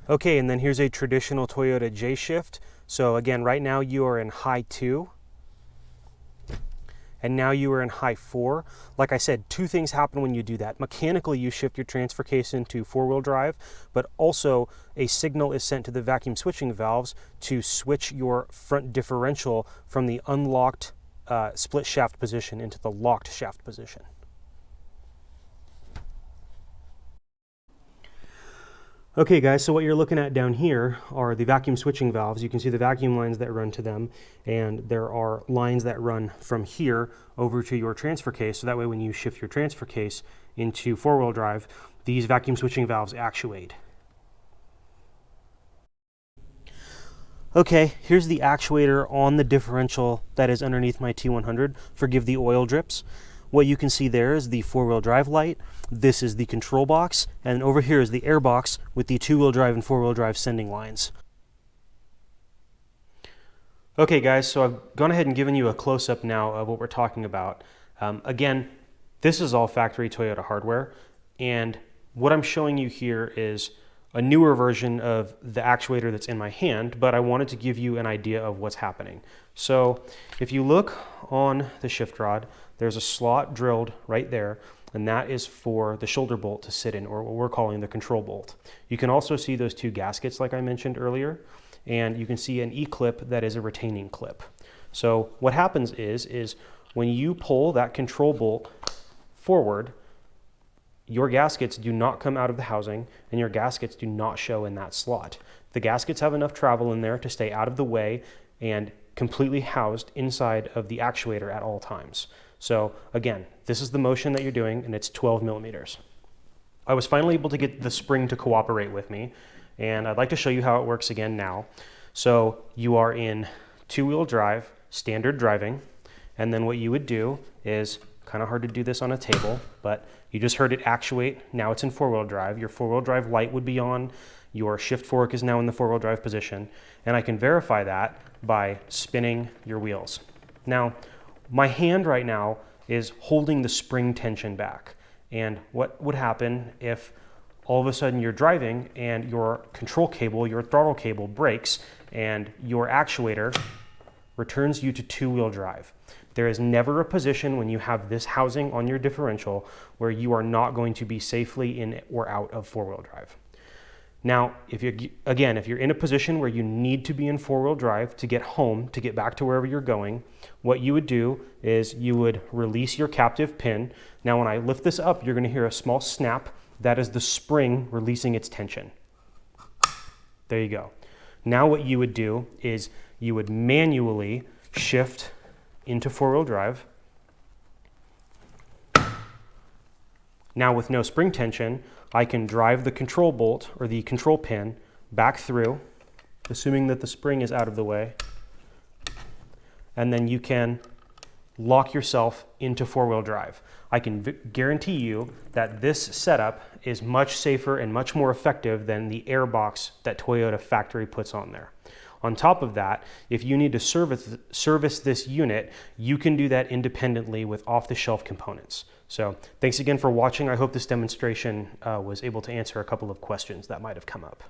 Okay, and then here's a traditional Toyota J shift. So again, right now you are in high 2, and now you are in high 4. Like I said, two things happen when you do that. Mechanically, you shift your transfer case into 4-wheel drive, but also a signal is sent to the vacuum switching valves to switch your front differential from the unlocked split shaft position into the locked shaft position. Okay guys, so what you're looking at down here are the vacuum switching valves. You can see the vacuum lines that run to them, and there are lines that run from here over to your transfer case, so that way when you shift your transfer case into 4-wheel drive, these vacuum switching valves actuate. Okay, here's the actuator on the differential that is underneath my T100. Forgive the oil drips. What you can see there is the 4-wheel drive light. This is the control box, and over here is the air box with the 2-wheel drive and 4-wheel drive sending lines. Okay guys, so I've gone ahead and given you a close-up now of what we're talking about. Again, this is all factory Toyota hardware, and what I'm showing you here is a newer version of the actuator that's in my hand, but I wanted to give you an idea of what's happening. So if you look on the shift rod, there's a slot drilled right there, and that is for the shoulder bolt to sit in, or what we're calling the control bolt. You can also see those two gaskets like I mentioned earlier, and you can see an E-clip that is a retaining clip. So what happens is when you pull that control bolt forward, your gaskets do not come out of the housing, and your gaskets do not show in that slot. The gaskets have enough travel in there to stay out of the way and completely housed inside of the actuator at all times. So again, this is the motion that you're doing, and it's 12 millimeters. I was finally able to get the spring to cooperate with me, and I'd like to show you how it works again now. So you are in 2-wheel drive, standard driving, and then what you would do is, kind of hard to do this on a table, but you just heard it actuate. Now it's in 4-wheel drive. Your 4-wheel drive light would be on. Your shift fork is now in the 4-wheel drive position, and I can verify that by spinning your wheels. Now, my hand right now is holding the spring tension back, and what would happen if all of a sudden you're driving and your control cable, your throttle cable breaks, and your actuator returns you to 2-wheel drive. There is never a position when you have this housing on your differential where you are not going to be safely in or out of 4-wheel drive. Now, if you're in a position where you need to be in 4-wheel drive to get home, to get back to wherever you're going, what you would do is you would release your captive pin. Now, when I lift this up, you're going to hear a small snap. That is the spring releasing its tension. There you go. Now what you would do is you would manually shift into 4-wheel drive. Now with no spring tension, I can drive the control bolt or the control pin back through, assuming that the spring is out of the way, and then you can lock yourself into 4-wheel drive. I can guarantee you that this setup is much safer and much more effective than the air box that Toyota factory puts on there. On top of that, if you need to service this unit, you can do that independently with off-the-shelf components. So thanks again for watching. I hope this demonstration was able to answer a couple of questions that might have come up.